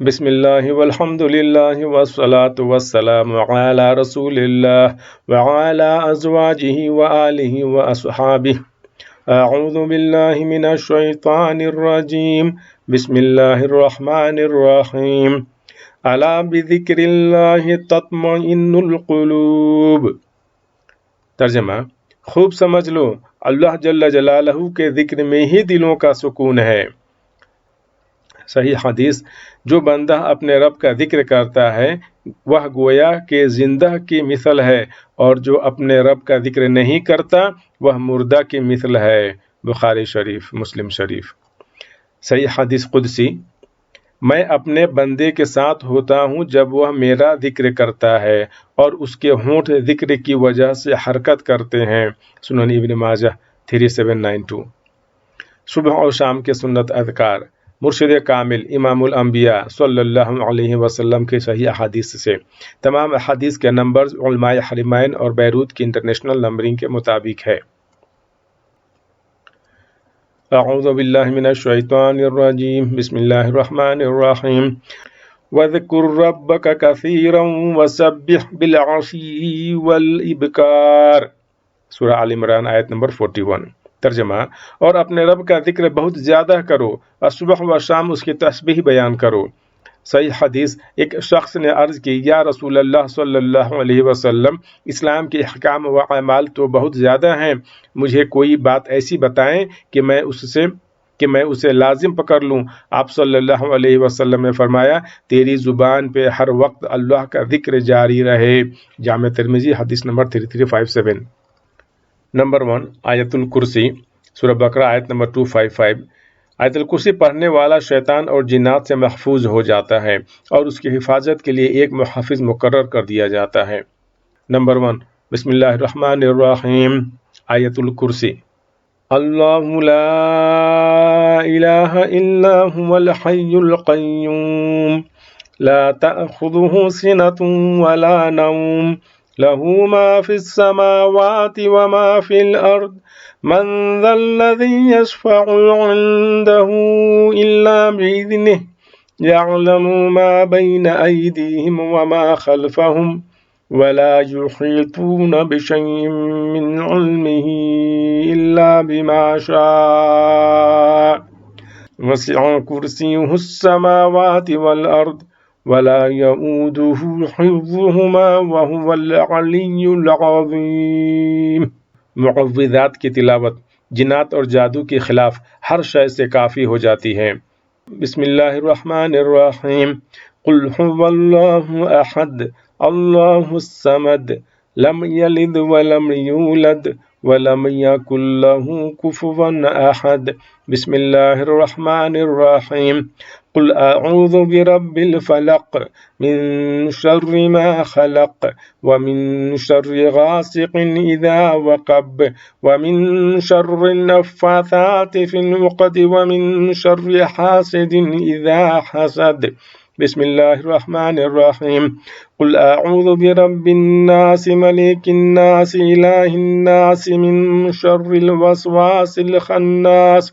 بسم اللہ والحمد للہ والصلاة والسلام علی رسول اللہ وعلی ازواجہ وآلہ واصحابہ اعوذ باللہ من الشیطان الرجیم بسم اللہ الرحمن الرحیم الا بذکر اللہ تطمئن القلوب۔ ترجمہ: خوب سمجھ لو، اللہ جل جلالہ کے ذکر میں ہی دلوں کا سکون ہے۔ صحیح حدیث: جو بندہ اپنے رب کا ذکر کرتا ہے وہ گویا کہ زندہ کی مثل ہے، اور جو اپنے رب کا ذکر نہیں کرتا وہ مردہ کی مثل ہے۔ بخاری شریف، مسلم شریف۔ صحیح حدیث قدسی: میں اپنے بندے کے ساتھ ہوتا ہوں جب وہ میرا ذکر کرتا ہے اور اس کے ہونٹ ذکر کی وجہ سے حرکت کرتے ہیں۔ سنن ابن ماجہ 3792۔ صبح اور شام کے سنت اذکار۔ مرشد کامل امام الانبیاء صلی اللہ علیہ وسلم کے صحیح احادیث سے۔ تمام احادیث کے نمبرز علماء حرمین اور بیروت کی انٹرنیشنل نمبرنگ کے مطابق ہے۔ اعوذ باللہ من الشیطان الرجیم بسم اللہ الرحمن الرحیم وَاذْكُرْ رَبَّكَ كَثِيرًا وَسَبِّحْ بِالْعَشِيِّ وَالْإِبْكَارِ۔ سورہ آل عمران آیت نمبر 41۔ ترجمہ: اور اپنے رب کا ذکر بہت زیادہ کرو اور صبح و شام اس کی تسبیح بیان کرو۔ صحیح حدیث: ایک شخص نے عرض کی، یا رسول اللہ صلی اللہ علیہ وسلم، اسلام کے احکام و اعمال تو بہت زیادہ ہیں، مجھے کوئی بات ایسی بتائیں کہ میں اسے لازم پکڑ لوں۔ آپ صلی اللہ علیہ وسلم نے فرمایا، تیری زبان پہ ہر وقت اللہ کا ذکر جاری رہے۔ جامع ترمذی حدیث نمبر 3357۔ نمبر 1، آیت الکرسی۔ سورہ بقرہ آیت نمبر 255۔ آیت الکرسی پڑھنے والا شیطان اور جنات سے محفوظ ہو جاتا ہے اور اس کی حفاظت کے لیے ایک محافظ مقرر کر دیا جاتا ہے۔ نمبر 1، بسم اللہ الرحمن الرحیم۔ آیت الکرسی: اللہ لا الہ الا هو الحی القیوم لا تأخذہ سنۃ ولا نوم له ما في السماوات وما في الأرض من ذا الذي يشفع عنده إلا بإذنه يعلم ما بين أيديهم وما خلفهم ولا يحيطون بشيء من علمه إلا بما شاء وسع كرسيه السماوات والأرض ولا يؤوده حفظهما وهو العلی العظیم۔ معوذات کی تلاوت جنات اور جادو کے خلاف ہر شے سے کافی ہو جاتی ہے۔ بسم اللہ الرحمن الرحیم۔ قل هو اللہ احد اللہ الصمد لم یلد ولم یولد ولم یکن له کفوا احد۔ بسم اللہ الرحمن الرحیم۔ قل اعوذ برب الفلق من شر ما خلق ومن شر غاسق اذا وقب ومن شر النفاثات في العقد ومن شر حاسد اذا حسد۔ بسم اللہ الرحمن الرحیم۔ قل اعوذ برب الناس ملک الناس الہ الناس من شر الوسواس الخناس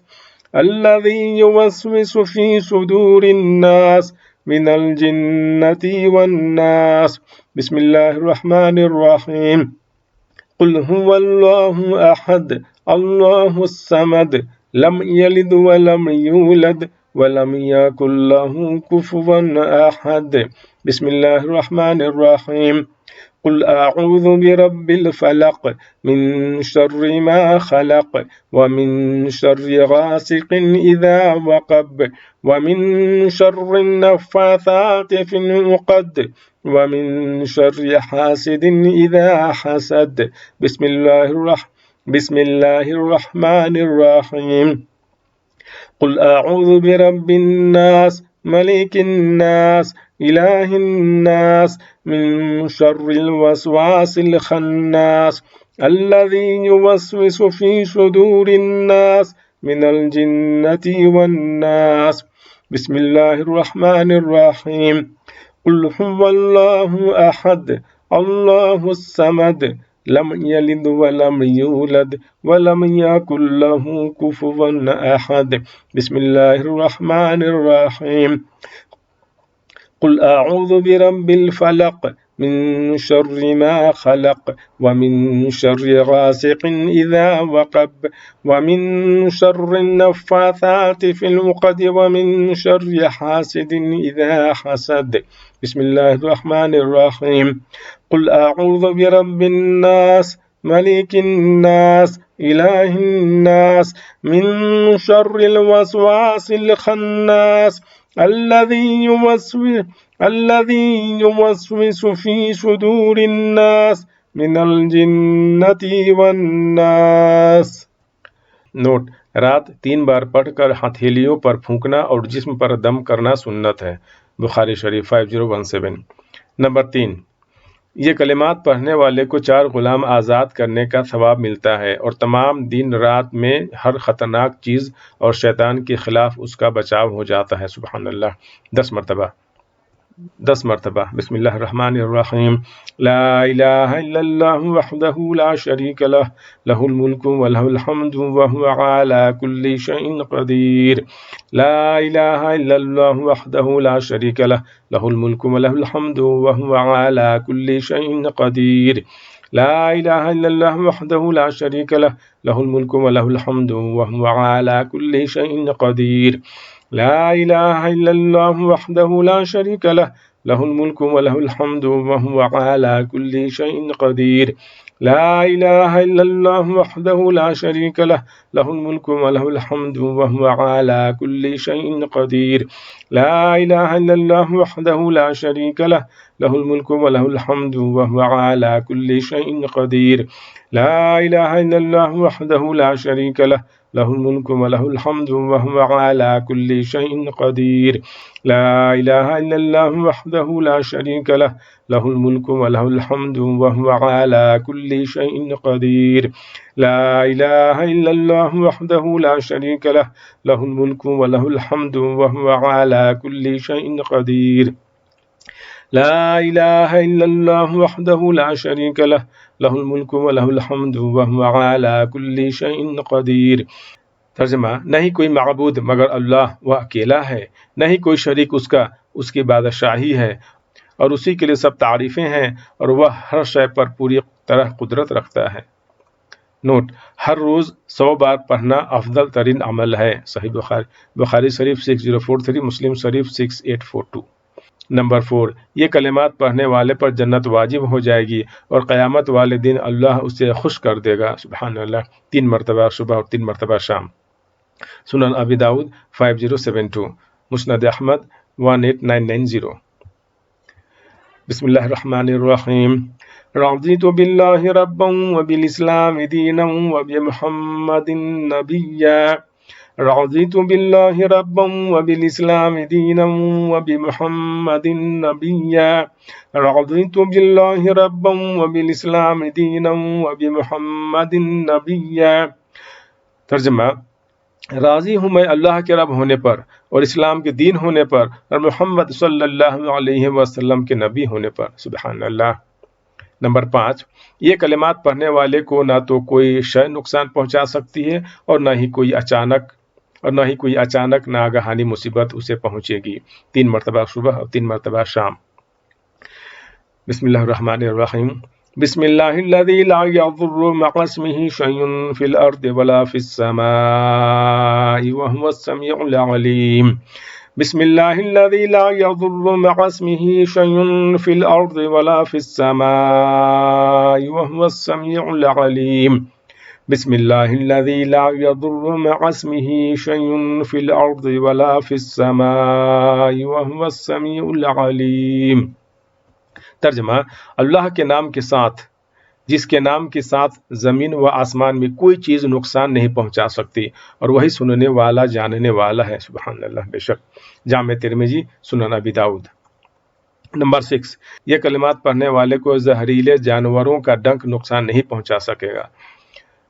الذي يوسوس في صدور الناس من الجنة والناس۔ بسم اللہ الرحمن الرحیم۔ قل هو اللہ احد اللہ الصمد لم یلد ولم یولد ولم یکن له کفوا احد۔ بسم اللہ الرحمن الرحیم۔ قل اعوذ برب الفلق من شر ما خلق ومن شر غاسق اذا وقب ومن شر النفاثات في العقد ومن شر حاسد اذا حسد۔ بسم اللہ الرحمن الرحیم۔ قل اعوذ برب الناس ملک الناس الہ الناس من شر الوسواس الخناس الذي يوسوس في صدور الناس من الجنة والناس۔ بسم اللہ الرحمن الرحیم۔ قل هو اللہ احد اللہ الصمد لم یلد ولم یولد ولم یکن له کفوا احد۔ بسم اللہ الرحمن الرحیم۔ قل اعوذ برب الفلق من شر ما خلق ومن شر غاسق اذا وقب ومن شر النفاثات في العقد ومن شر حاسد اذا حسد. بسم الله الرحمن الرحيم. قل اعوذ برب الناس ملك الناس إله الناس من شر الوسواس الخناس الذي يوسوس في صدور الناس من الجنة والناس. نوٹ: رات 3 بار پڑھ کر ہتھیلیوں پر پھونکنا اور جسم پر دم کرنا سنت ہے. بخاری شریف 5017. نمبر 3، یہ کلمات پڑھنے والے کو 4 غلام آزاد کرنے کا ثواب ملتا ہے اور تمام دن رات میں ہر خطرناک چیز اور شیطان کے خلاف اس کا بچاؤ ہو جاتا ہے. سبحان اللہ. 10 مرتبہ. بسم اللہ الرحمن الرحیم. لا الہ الا اللہ وحدہ لا شریک لہ لہ الملک ولہ الحمد وہو علی کل شیء قدیر. لا الہ الا اللہ وحدہ لا شریک لہ لہ الملک ولہ الحمد وہو علی کل شیء قدیر. لا الہ الا اللہ وحدہ لا شریک لہ لہ الملک ولہ الحمد وہو علی کل شیء قدیر. لا الہ الا اللہ وحدہ لا شریک لہ لہ الملک ولہ الحمد وہو علی کل شیء قدیر. لا الہ الا اللہ وحدہ لا شریک لہ لہ الملک ولہ الحمد وہو علی کل شیء قدیر. لا الہ الا اللہ وحدہ لا شریک لہ لہ الملک ولہ الحمد وہو علی کل شیء قدیر. لا الہ الا اللہ وحدہ لا شریک لہ لہ الملک ولہ الحمد وہو علی کل شیء قدیر. لا الہ الا اللہ وحدہ لا شریک لہ لہ الملک ولہ الحمد وہو علی کل شیء قدیر. لا الہ الا اللہ وحدہ لا شریک لہ لہ الملک ولہ الحمد وہو علی کل شیء قدیر. لا الہ الا اللہ وحدہ لا شریک لہ لہ الملک ولہ الحمد وہو علی کل شیء قدیر. ترجمہ: نہیں کوئی معبود مگر اللہ، وہ اکیلا ہے، نہیں کوئی شریک اس کی بادشاہی ہے اور اسی کے لیے سب تعریفیں ہیں اور وہ ہر شے پر پوری طرح قدرت رکھتا ہے. نوٹ: ہر روز 100 بار پڑھنا افضل ترین عمل ہے. صحیح بخاری شریف 6043، مسلم شریف 6842. نمبر 4، یہ کلمات پڑھنے والے پر جنت واجب ہو جائے گی اور قیامت والے دن اللہ اسے خوش کر دے گا. سبحان اللہ. 3 مرتبہ صبح اور 3 مرتبہ شام. سنن ابی داؤد 5072، مسند احمد 18990. بسم اللہ الرحمن الرحیم. رضیت باللہ ربا وبالاسلام دینا وبمحمد نبیا. رضیت باللہ ربا وبالاسلام دینا وبمحمد نبیا. رضیت باللہ ربا وبالاسلام دینا وبمحمد نبیا. ترجمہ: راضی ہوں میں اللہ کے رب ہونے پر اور اسلام کے دین ہونے پر اور محمد صلی اللہ علیہ وسلم کے نبی ہونے پر. سبحان اللہ. نمبر 5، یہ کلمات پڑھنے والے کو نہ تو کوئی شے نقصان پہنچا سکتی ہے اور نہ ہی کوئی اچانک ناگہانی مصیبت اسے پہنچے گی. 3 مرتبہ صبح اور 3 مرتبہ شام. بسم اللہ الرحمن الرحیم. بسم اللہ الذی لا یضر مع اسمہ شیء فی الارض ولا فی السماء وهو السمیع العلیم. بسم اللہ الذی لا یضر مع اسمہ شیء فی الارض ولا فی السماء وهو السمیع العلیم. بسم اللہ الذی لا یضر مع اسمہ شیء فی الارض ولا فی السماء وهو السمیع العلیم. ترجمہ: اللہ کے نام کے ساتھ، جس کے نام کے ساتھ زمین و آسمان میں کوئی چیز نقصان نہیں پہنچا سکتی اور وہی سننے والا جاننے والا ہے. سبحان اللہ. بے شک. جامع ترمذی، سنن ابی داؤد. نمبر 6، یہ کلمات پڑھنے والے کو زہریلے جانوروں کا ڈنک نقصان نہیں پہنچا سکے گا.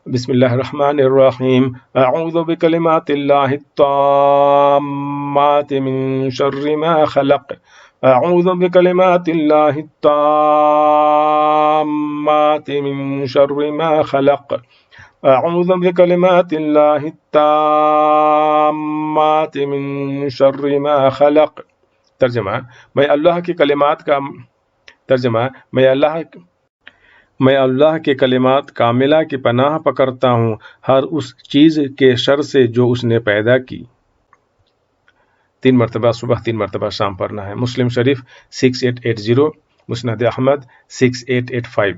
بسم اللہ الرحمن الرحیم. اعوذ بکلمات اللہ التامات من شر ما خلق. اعوذ بکلمات اللہ التامات من شر ما خلق. اعوذ بکلمات اللہ التامات من شر ما خلق. ترجمہ میں اللہ کے کلمات کا ترجمہ میں اللہ کے کلمات کاملہ کی پناہ پکڑتا ہوں ہر اس چیز کے شر سے جو اس نے پیدا کی۔ 3 مرتبہ صبح 3 مرتبہ شام پڑھنا ہے۔ مسلم شریف 6880، مسند احمد 6885۔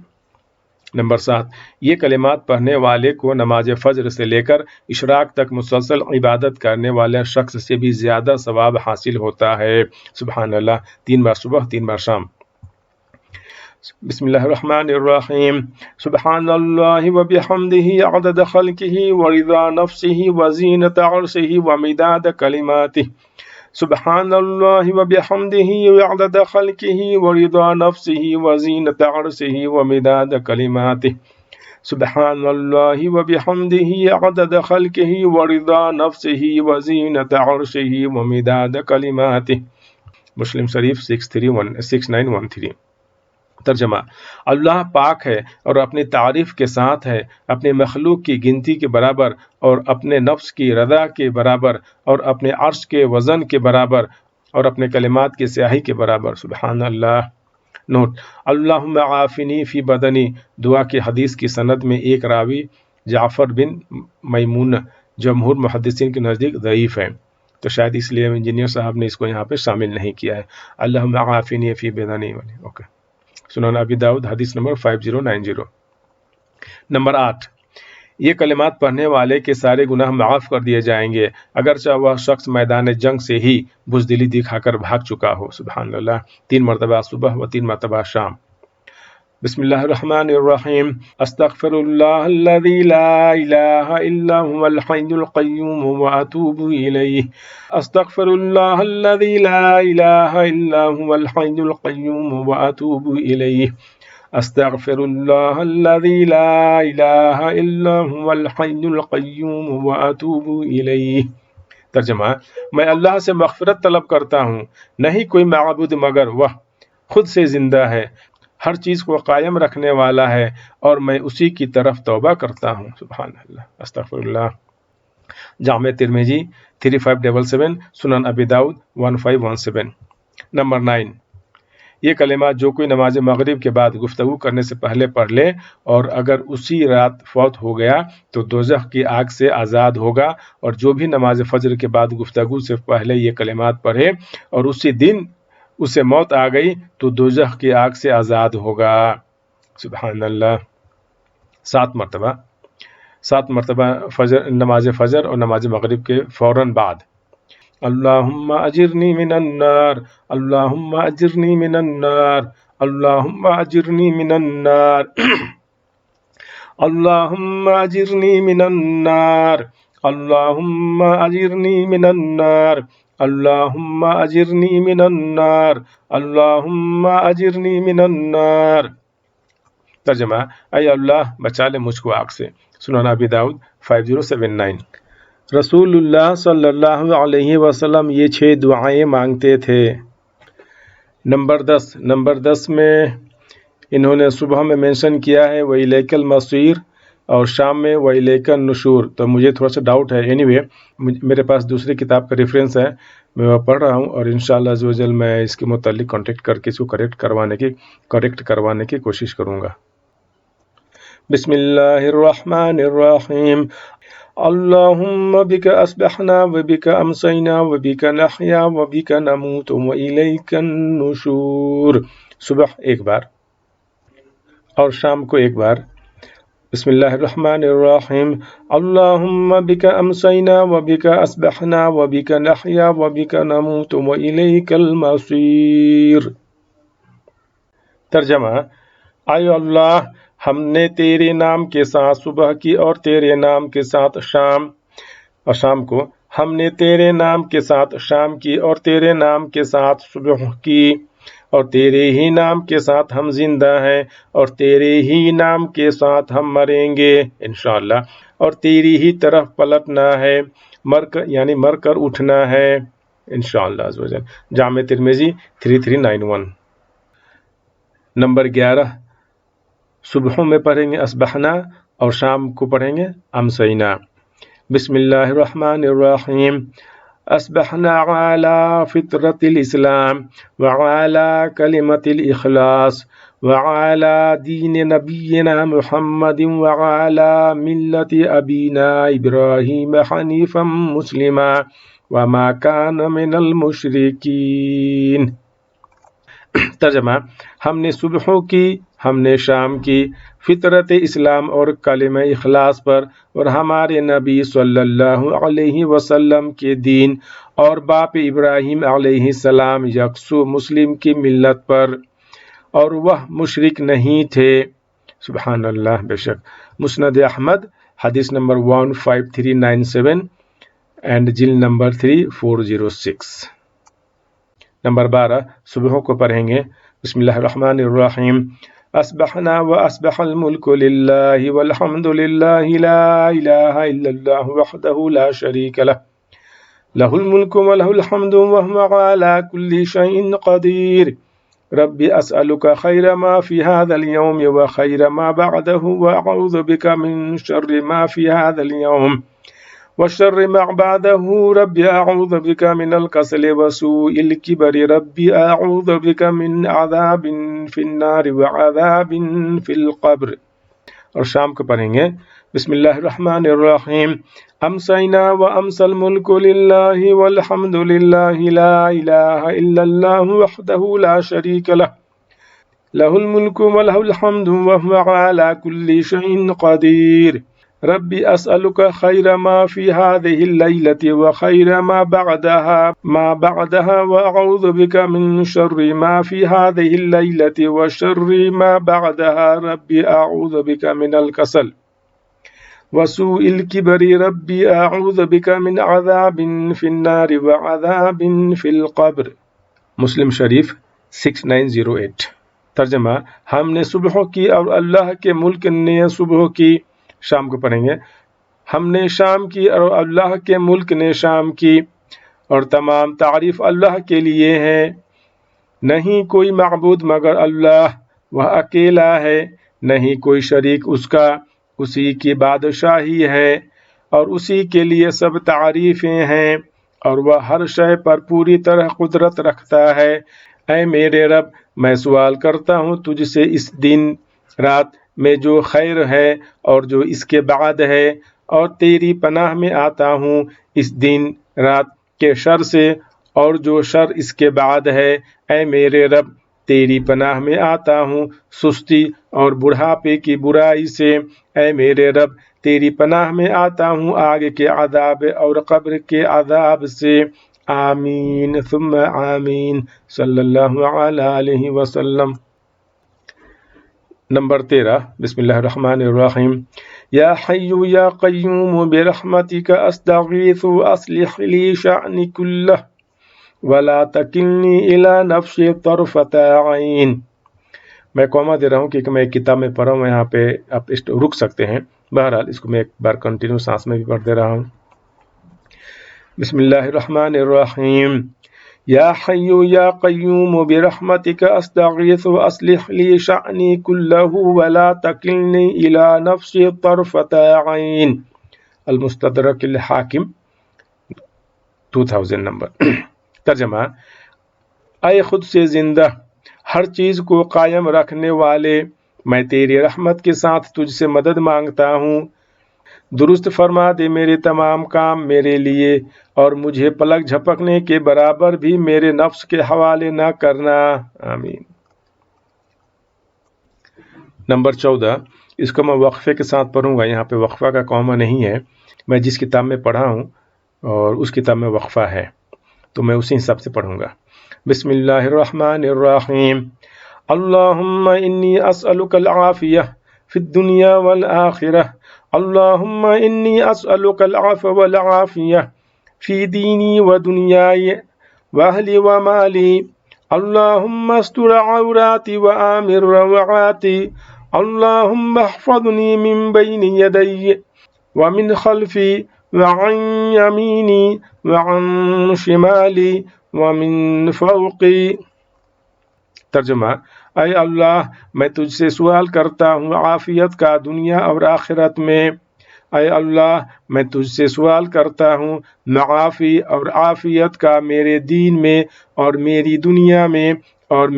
نمبر 7، یہ کلمات پڑھنے والے کو نماز فجر سے لے کر اشراق تک مسلسل عبادت کرنے والے شخص سے بھی زیادہ ثواب حاصل ہوتا ہے۔ سبحان اللہ، 3 بار صبح 3 بار شام۔ بسم اللہ الرحمن الرحیم۔ سبحان اللہ وبحمدہ عدد خلقہ ورضا نفسہ وزینۃ عرشہ ومداد کلماتہ۔ سبحان اللہ وبحمدہ عدد خلقہ ورضا نفسہ وزینۃ عرشہ ومداد کلماتہ۔ سبحان اللہ وبحمدہ عدد خلقہ ورضا نفسہ وزینۃ عرشہ ومداد کلماتہ۔ مسلم شریف 6913۔ ترجمہ، اللہ پاک ہے اور اپنی تعریف کے ساتھ ہے، اپنے مخلوق کی گنتی کے برابر اور اپنے نفس کی رضا کے برابر اور اپنے عرش کے وزن کے برابر اور اپنے کلمات کی سیاہی کے برابر۔ سبحان اللہ۔ نوٹ: اللہم عافنی فی بدنی دعا کی حدیث کی سند میں ایک راوی جعفر بن میمون جمہور محدثین کے نزدیک ضعیف ہے، تو شاید اس لیے انجینئر صاحب نے اس کو یہاں پہ شامل نہیں کیا ہے۔ اللہم عافنی فی بدنی، اوکے۔ سنن ابی داؤد حدیث نمبر 5090۔ نمبر 8، یہ کلمات پڑھنے والے کے سارے گناہ معاف کر دیے جائیں گے اگرچہ وہ شخص میدان جنگ سے ہی بزدلی دکھا کر بھاگ چکا ہو۔ سبحان اللہ، 3 مرتبہ صبح و 3 مرتبہ شام۔ بسم اللہ الرحمن الرحیم۔ استغفر اللہ الذی لا الہ الا هو الحی القیوم واتوب الیہ۔ استغفر اللہ الذی لا الہ الا هو الحی القیوم واتوب الیہ۔ استغفر اللہ الذی لا الہ الا هو الحی القیوم واتوب الیہ۔ ترجمہ، میں اللہ سے مغفرت طلب کرتا ہوں، نہیں کوئی معبود مگر وہ، خود سے زندہ ہے، ہر چیز کو قائم رکھنے والا ہے اور میں اسی کی طرف توبہ کرتا ہوں۔ سبحان اللہ، استغفر اللہ۔ جامع ترمذی 3577، سنن ابی داؤد 1517۔ نمبر 9، یہ کلمات جو کوئی نماز مغرب کے بعد گفتگو کرنے سے پہلے پڑھ لے اور اگر اسی رات فوت ہو گیا تو دوزخ کی آگ سے آزاد ہوگا، اور جو بھی نماز فجر کے بعد گفتگو سے پہلے یہ کلمات پڑھے اور اسی دن اسے موت آ گئی تو دوزخ کی آگ سے آزاد ہوگا۔ سبحان اللہ، 7 مرتبہ نماز فجر اور نماز مغرب کے فوراً بعد۔ اللہم اجرنی من النار، اللہم اجرنی من النار، اللہم اجرنی من النار، اللہم اجرنی من النار، اللہم اجرنی من النار، اللہم اجرنی من النار، اللہم اجرنی من النار۔ ترجمہ، اے اللہ بچا لے مجھ کو آگ سے۔ سنن ابی داؤد 5079۔ رسول اللہ صلی اللہ علیہ وسلم یہ 6 دعائیں مانگتے تھے۔ نمبر 10 میں انہوں نے صبح میں مینشن کیا ہے وَإِلَيْكَ الْمَصِيرُ اور شام میں وَإِلَيْكَ النُّشُورُ، تو مجھے تھوڑا سا ڈاؤٹ ہے، اینی میرے پاس دوسری کتاب کا ریفرنس ہے، میں وہ پڑھ رہا ہوں اور انشاءاللہ عز و جل میں اس کے متعلق کانٹیکٹ کر کے اس کو کریکٹ کروانے کی کوشش کروں گا۔ بسم اللہ الرحمن الرحیم۔ اللہم بک اصبحنا وبک امسینا وبک نحیا وبک نموت وإلیک النشور۔ صبح 1 بار اور شام کو 1 بار۔ بسم اللہ الرحمن الرحیم۔ اللہم بک امسینا وبک اصبحنا وبک نحیا وبک نموت وإلیک المصیر۔ ترجمہ، اے اللہ ہم نے تیرے نام کے ساتھ صبح کی اور تیرے نام کے ساتھ شام کو، ہم نے تیرے نام کے ساتھ شام کی اور تیرے نام کے ساتھ صبح کی، اور تیرے ہی نام کے ساتھ ہم زندہ ہیں اور تیرے ہی نام کے ساتھ ہم مریں گے انشاءاللہ، اور تیری ہی طرف پلٹنا ہے، مر کر اٹھنا ہے انشاءاللہ عز و جل۔ جامع ترمذی 3391۔ نمبر 11، صبحوں میں پڑھیں گے اسبحنا اور شام کو پڑھیں گے امسینا۔ بسم اللہ الرحمن الرحیم۔ أصبحنا على فطرة الإسلام وعلى كلمة الإخلاص وعلى دين نبينا محمد وعلى ملة أبينا إبراهيم حنيفا مسلما وما كان من المشركين. ترجمہ: ہم نے صبحوں کی، ہم نے شام کی، فطرت اسلام اور کلمہ اخلاص پر، اور ہمارے نبی صلی اللہ علیہ وسلم کے دین اور باپ ابراہیم علیہ السلام یکسو مسلم کی ملت پر، اور وہ مشرک نہیں تھے. سبحان اللہ. بے شک مسند احمد حدیث نمبر 15397 اینڈ جلد نمبر 3406. نمبر 12 صبحوں کو پڑھیں گے. بسم اللہ الرحمن الرحیم. اصبحنا واصبح الملک للہ والحمد للہ لا الہ الا اللہ وحدہ لا شریک لہ لہ الملک ولہ الحمد وهو على كل شیء قدیر. رب اسألک خیر ما فی هذا اليوم وخیر ما بعده واعوذ بک من شر ما فی هذا اليوم وشر ما بعده. رب اعوذ بك من الكسل وسوء الكبر. رب اعوذ بك من عذاب في النار وعذاب في القبر. اور شام کو پڑھیں گے. بسم اللہ الرحمن الرحیم. امسینا وامسى الملك لله والحمد لله لا اله الا الله وحده لا شريك له له الملك وله الحمد وهو على كل شيء قدير. رب أسألك خير ما في هذه الليلة وخير ما بعدها وأعوذ بك من شر ما في هذه الليلة وشر ما بعدها. رب أعوذ بك من الكسل وسوء الكبر. رب أعوذ بك من عذاب في النار وعذاب في القبر. مسلم شریف 6908. ترجمہ: ہم نے صبحوں کی اور اللہ کے ملک نے صبحوں کی. شام کو پڑھیں گے. ہم نے شام کی اور اللہ کے ملک نے شام کی، اور تمام تعریف اللہ کے لیے ہے. نہیں کوئی معبود مگر اللہ، وہ اکیلا ہے، نہیں کوئی شریک اس کا، اسی کی بادشاہی ہے اور اسی کے لیے سب تعریفیں ہیں، اور وہ ہر شے پر پوری طرح قدرت رکھتا ہے. اے میرے رب، میں سوال کرتا ہوں تجھ سے اس دن رات میں جو خیر ہے اور جو اس کے بعد ہے، اور تیری پناہ میں آتا ہوں اس دن رات کے شر سے اور جو شر اس کے بعد ہے. اے میرے رب، تیری پناہ میں آتا ہوں سستی اور بڑھاپے کی برائی سے. اے میرے رب، تیری پناہ میں آتا ہوں آگ کے عذاب اور قبر کے عذاب سے. آمین ثم آمین. صلی اللہ علیہ وسلم. نمبر 13 بسم اللہ الرحمن الرحیم. یا حی یا قیوم برحمتک استغیث اصلح لی شأنی کلہ ولا تکلنی الی نفسی طرفۃ عین. میں کوما دے رہا ہوں کیونکہ میں ایک کتاب میں پڑھا ہوں، یہاں پہ آپ رک سکتے ہیں. بہرحال اس کو میں ایک بار کنٹینیو سانس میں بھی پڑھ دے رہا ہوں. بسم اللہ الرحمن الرحیم. یا حی یا قیوم برحمتک استغیث اصلح لی شأنی کلہ ولا تکلنی الی نفسی طرفۃ عین. المستدرک الحاکم 2000 نمبر. ترجمہ: اے خود سے زندہ، ہر چیز کو قائم رکھنے والے، میں تیری رحمت کے ساتھ تجھ سے مدد مانگتا ہوں. درست فرما دے میرے تمام کام میرے لیے، اور مجھے پلک جھپکنے کے برابر بھی میرے نفس کے حوالے نہ کرنا. آمین. نمبر 14 اس کو میں وقفے کے ساتھ پڑھوں گا. یہاں پہ وقفہ کا کوما نہیں ہے. میں جس کتاب میں پڑھا ہوں اور اس کتاب میں وقفہ ہے، تو میں اسی حساب سے پڑھوں گا. بسم اللہ الرحمن الرحیم. اللہم انی اسألک العافیہ فی الدنیا والآخرہ. اللہم انی اسألک العفو والعافیہ فی دینی و دنیای و اہلی و مالی. اللہم استر عوراتی و آمر روعاتی. اللہم احفظنی من بین یدی ومن خلفی وعن یمینی وعن شمالی ومن فوقی. ترجمہ: اے اللہ، میں تجھ سے سوال کرتا ہوں عافیت کا دنیا اور آخرت میں، اے اللہ میں تجھ سے سوال کرتا ہوں معافی اور عافیت کا میرے دین میں اور میری دنیا میں اور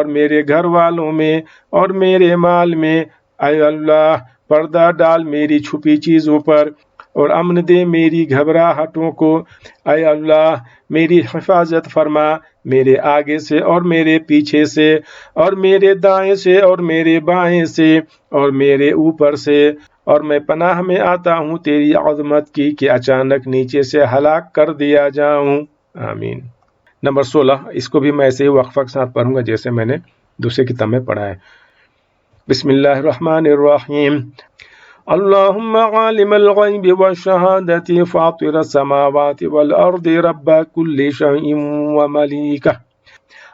میرے گھر والوں میں اور میرے مال میں۔ اے اللہ پردہ ڈال میری چھپی چیزوں پر اور امن دے میری گھبراہٹوں کو۔ اے اللہ میری حفاظت فرما میرے آگے سے اور میرے پیچھے سے اور میرے دائیں سے اور میرے بائیں سے اور میرے اوپر سے، اور میں پناہ میں آتا ہوں تیری عظمت کی کہ اچانک نیچے سے ہلاک کر دیا جاؤں۔ آمین۔ نمبر 16، اس کو بھی میں ایسے ہی وقفہ کے ساتھ پڑھوں گا جیسے میں نے دوسرے کتاب میں پڑھا ہے۔ بسم اللہ الرحمن الرحیم۔ اللہم عالم الغیب والشہادۃ فاطر السماوات والارض رب کل شیء وملیکہ،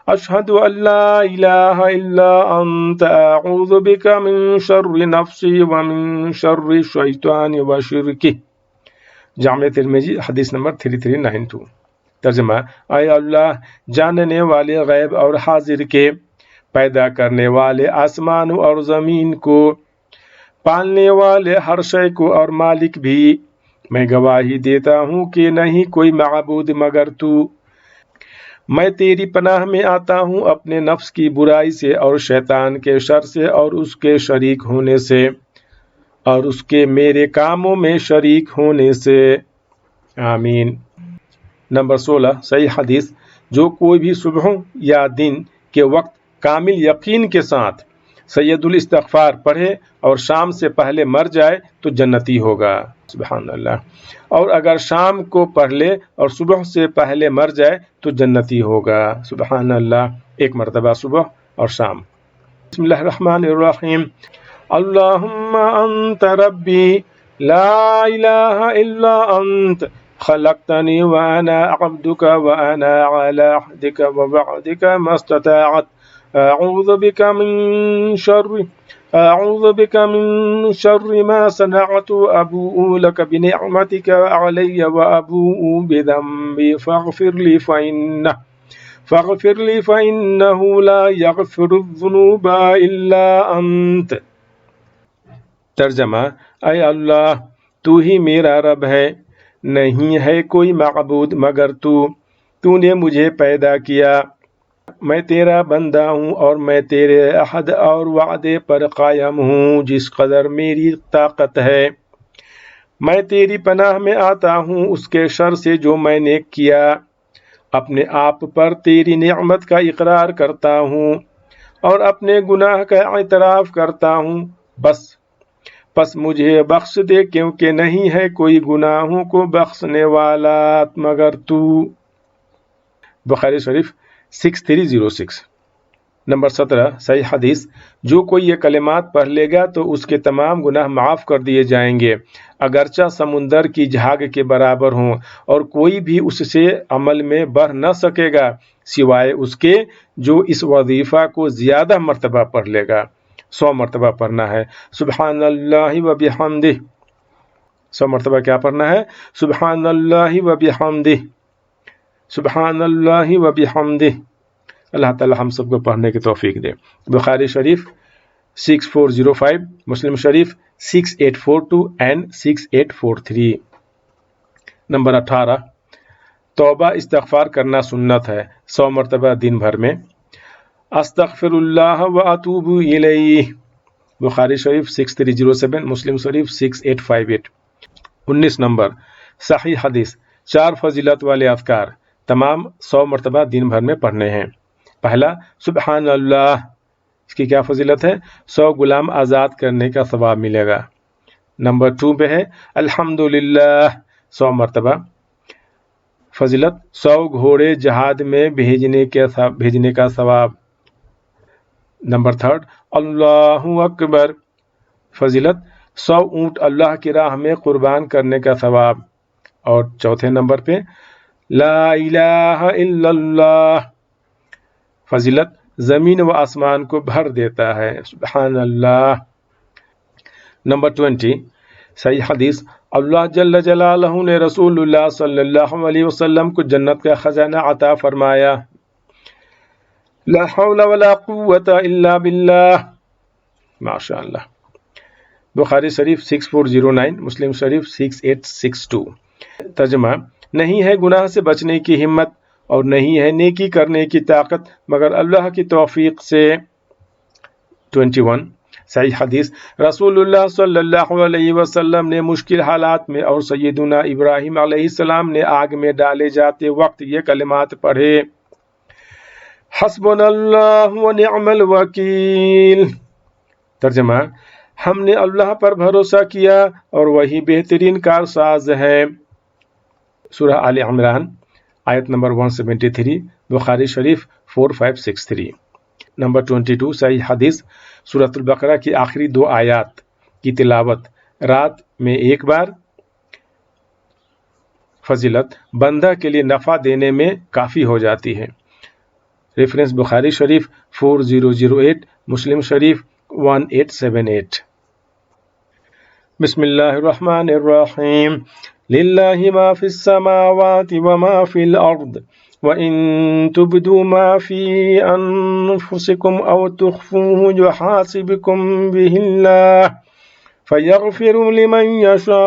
اشہد ان لا الہ الا انت اعوذ بک من شر نفسی ومن شر الشیطان وشرکہ۔ جامع ترمذی حدیث نمبر 3392۔ ترجمہ: اے اللہ جاننے والے غیب اور حاضر کے، پیدا کرنے والے آسمان اور زمین کو، پالنے والے ہر شے کو اور مالک بھی، میں گواہی دیتا ہوں کہ نہیں کوئی معبود مگر تو۔ میں تیری پناہ میں آتا ہوں اپنے نفس کی برائی سے اور شیطان کے شر سے اور اس کے شریک ہونے سے اور اس کے میرے کاموں میں شریک ہونے سے۔ آمین۔ نمبر 16، صحیح حدیث، جو کوئی بھی صبح یا دن کے وقت کامل یقین کے ساتھ سید الاستغفار پڑھے اور شام سے پہلے مر جائے تو جنتی ہوگا۔ سبحان اللہ۔ اور اگر شام کو پڑھ لے اور صبح سے پہلے مر جائے تو جنتی ہوگا۔ سبحان اللہ۔ ایک مرتبہ صبح اور شام۔ بسم اللہ الرحمن الرحیم۔ اللہم انت ربی لا الہ الا انت خلقتنی وانا عبدک وانا علی عہدک ووعدک ما استطعت اعوذ بک من شر ما صنعت ابوء لک بنعمتک علی وابوء بذنبی فاغفر لی فإنہ لا یغفر الذنوب الا انت۔ ترجمہ: اے اللہ تو ہی میرا رب ہے، نہیں ہے کوئی معبود مگر تو نے مجھے پیدا کیا، میں تیرا بندہ ہوں اور میں تیرے عہد اور وعدے پر قائم ہوں جس قدر میری طاقت ہے۔ میں تیری پناہ میں آتا ہوں اس کے شر سے جو میں نے کیا، اپنے آپ پر تیری نعمت کا اقرار کرتا ہوں اور اپنے گناہ کا اعتراف کرتا ہوں، پس مجھے بخش دے کیونکہ نہیں ہے کوئی گناہوں کو بخشنے والا مگر تو۔ بخاری شریف 6306۔ نمبر 17، صحیح حدیث، جو کوئی یہ کلمات پڑھ لے گا تو اس کے تمام گناہ معاف کر دیے جائیں گے اگرچہ سمندر کی جھاگ کے برابر ہوں، اور کوئی بھی اس سے عمل میں بڑھ نہ سکے گا سوائے اس کے جو اس وظیفہ کو زیادہ مرتبہ پڑھ لے گا۔ 100 مرتبہ پڑھنا ہے۔ سبحان اللہ و بحمدہ۔ 100 مرتبہ کیا پڑھنا ہے؟ سبحان اللہ و بحمدہ، سبحان اللہ و بحمدہ۔ اللہ تعالی ہم سب کو پڑھنے کی توفیق دے۔ بخاری شریف 6405، مسلم شریف 6842 and 6843۔ نمبر 18، توبہ استغفار کرنا سنت ہے 100 مرتبہ دن بھر میں۔ استغفر اللہ و اتوب الیہ، بخاری شریف 6307، مسلم شریف 6858۔ 19 نمبر، صحیح حدیث، 4 فضیلت والے اذکار تمام 100 مرتبہ دن بھر میں پڑھنے ہیں۔ پہلا، سبحان اللہ، اس کی کیا فضیلت ہے؟ 100 غلام آزاد کرنے کا ثواب ملے گا۔ نمبر 2 پہ ہے الحمدللہ، 100 مرتبہ فضیلت، 100 گھوڑے جہاد میں بھیجنے کا ثواب۔ نمبر 3 اللہ اکبر، فضیلت، 100 اونٹ اللہ کی راہ میں قربان کرنے کا ثواب۔ اور 4 نمبر پہ لا الہ الا اللہ، فضیلت، زمین و آسمان کو بھر دیتا ہے۔ سبحان اللہ۔ نمبر 20، صحیح حدیث، اللہ جل جلالہ نے رسول اللہ صلی اللہ علیہ وسلم کو جنت کا خزانہ عطا فرمایا۔ لا حول ولا قوة الا باللہ، ماشاء اللہ۔ بخاری شریف 6409، مسلم شریف 6862۔ ترجمہ: نہیں ہے گناہ سے بچنے کی ہمت اور نہیں ہے نیکی کرنے کی طاقت مگر اللہ کی توفیق سے۔ 21 صحیح حدیث: رسول اللہ صلی اللہ علیہ وسلم نے مشکل حالات میں اور سیدنا ابراہیم علیہ السلام نے آگ میں ڈالے جاتے وقت یہ کلمات پڑھے: حسبنا اللہ ونعم الوکیل۔ ترجمہ: ہم نے اللہ پر بھروسہ کیا اور وہی بہترین کارساز ہے۔ سورہ آل عمران آیت نمبر 173، بخاری شریف 4563۔ نمبر 22 صحیح حدیث: سورۃ البقرہ کی آخری 2 آیات کی تلاوت رات میں ایک بار فضیلت بندہ کے لیے نفع دینے میں کافی ہو جاتی ہے۔ ریفرنس بخاری شریف 4008، مسلم شریف 1878۔ بسم اللہ الرحمن الرحیم۔ للہ ما فی السماوات وما فی الارض وَإِن تُبْدُوا مَا فِي أَنفُسِكُمْ أَوْ تُخْفُوهُ يُحَاسِبْكُم بِهِ اللَّهُ فَيَغْفِرُ لِمَن يَشَاءُ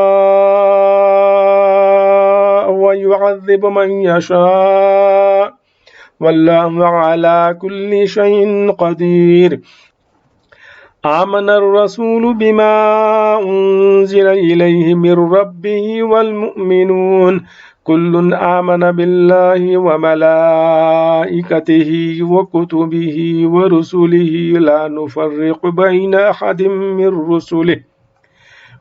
وَيُعَذِّبُ مَن يَشَاءُ وَاللَّهُ عَلَى كُلِّ شَيْءٍ قَدِيرٌ۔ آمن الرسول بما أنزل إليه من ربه والمؤمنون كل آمن بالله وملائكته وكتبه ورسله لا نفرق بين أحد من رسله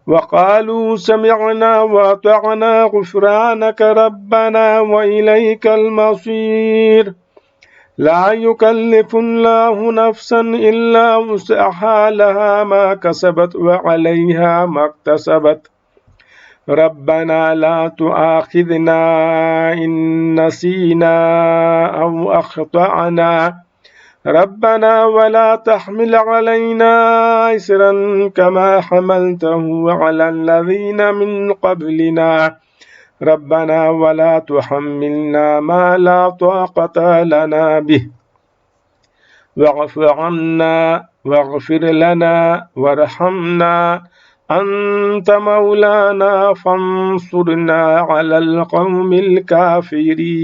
وقالوا سمعنا وأطعنا غفرانك ربنا وإليك المصير۔ لا يكلف الله نفسا إلا وسعها لها ما كسبت وعليها ما اكتسبت ربنا لا تؤاخذنا إن نسينا أو أخطأنا ربنا ولا تحمل علينا إصرا كما حملته على الذين من قبلنا ربنا ولا تحملنا ما لا طاقة لنا به واعف عنا واغفر لنا وارحمنا أنت مولانا فانصرنا على القوم الكافرين۔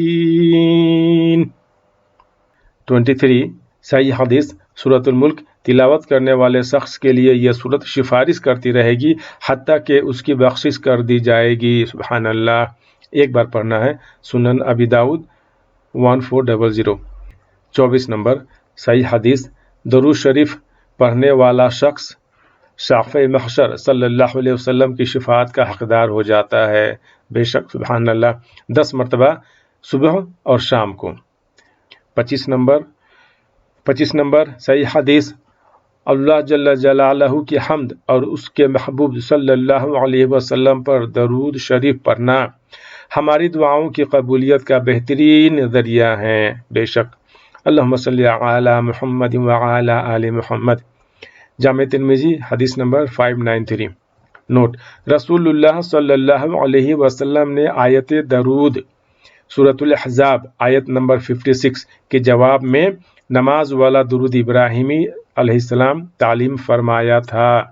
23 صحیح حدیث: سورۃ الملک تلاوت کرنے والے شخص کے لیے یہ سورت سفارش کرتی رہے گی حتیٰ کہ اس کی بخشش کر دی جائے گی۔ سبحان اللہ۔ ایک بار پڑھنا ہے۔ سنن ابی داؤد 1400۔ 24 نمبر صحیح حدیث: درود شریف پڑھنے والا شخص شافع محشر صلی اللہ علیہ وسلم کی شفاعت کا حقدار ہو جاتا ہے۔ بے شک، سبحان اللہ، 10 مرتبہ صبح اور شام کو۔ 25 نمبر صحیح حدیث: اللہ جل جلالہ کی حمد اور اس کے محبوب صلی اللہ علیہ وسلم پر درود شریف پڑھنا ہماری دعاؤں کی قبولیت کا بہترین ذریعہ ہے۔ بے شک، اللہم صلی علی محمد وعلی آل محمد۔ جامع ترمذی حدیث نمبر 593۔ نوٹ: رسول اللہ صلی اللہ علیہ وسلم نے آیت درود سورۃ الاحزاب آیت نمبر 56 کے جواب میں نماز والا درود ابراہیمی علیہ السلام تعلیم فرمایا تھا،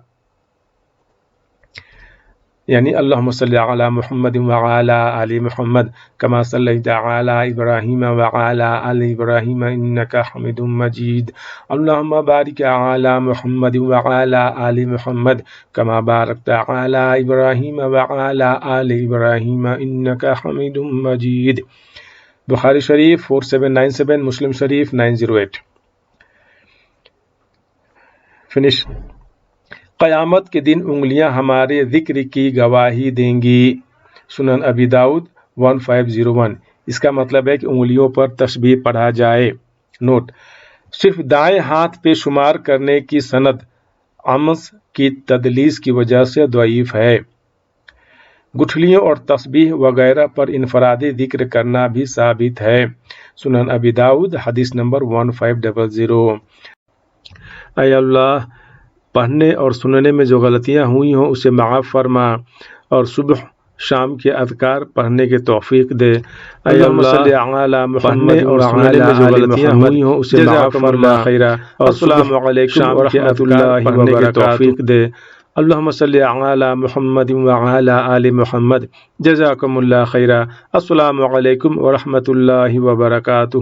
یعنی اللہم صلی علی محمد وعلی آل محمد کما صلیت علی ابراہیم وعلی آل ابراہیم انک حمید مجید، اللہم بارک علی محمد وعلی آل محمد کما بارکت علی ابراہیم وعلی آل ابراہیم انک حمید مجید۔ بخاری شریف 4797، مسلم شریف 908۔ فنش۔ قیامت کے دن انگلیاں ہمارے ذکر کی گواہی دیں گی۔ سنن ابی داؤد 1501۔ اس کا مطلب ہے کہ انگلیوں پر تسبیح پڑھا جائے۔ نوٹ: صرف دائیں ہاتھ پہ شمار کرنے کی سند عمس کی تدلیس کی وجہ سے ضعیف ہے۔ گٹھلیوں اور تسبیح وغیرہ پر انفرادی ذکر کرنا بھی ثابت ہے۔ سنن ابی داؤد حدیث نمبر 1500۔ اے اللہ، پڑھنے اور سننے میں جو غلطیاں ہوئی ہوں اسے معاف فرما اور صبح شام کے اذکار پڑھنے کی توفیق دے۔ اے اللہ، پڑھنے اور سننے میں جو غلطیاں ہوئی ہوں اسے معاف فرما اور السلام علیکم شام کے اذکار پڑھنے کی توفیق دے۔ اللهم صل على محمد وعلى آل محمد. جزاكم اللہ خیرا. السلام علیکم ورحمۃ اللہ وبرکاتہ.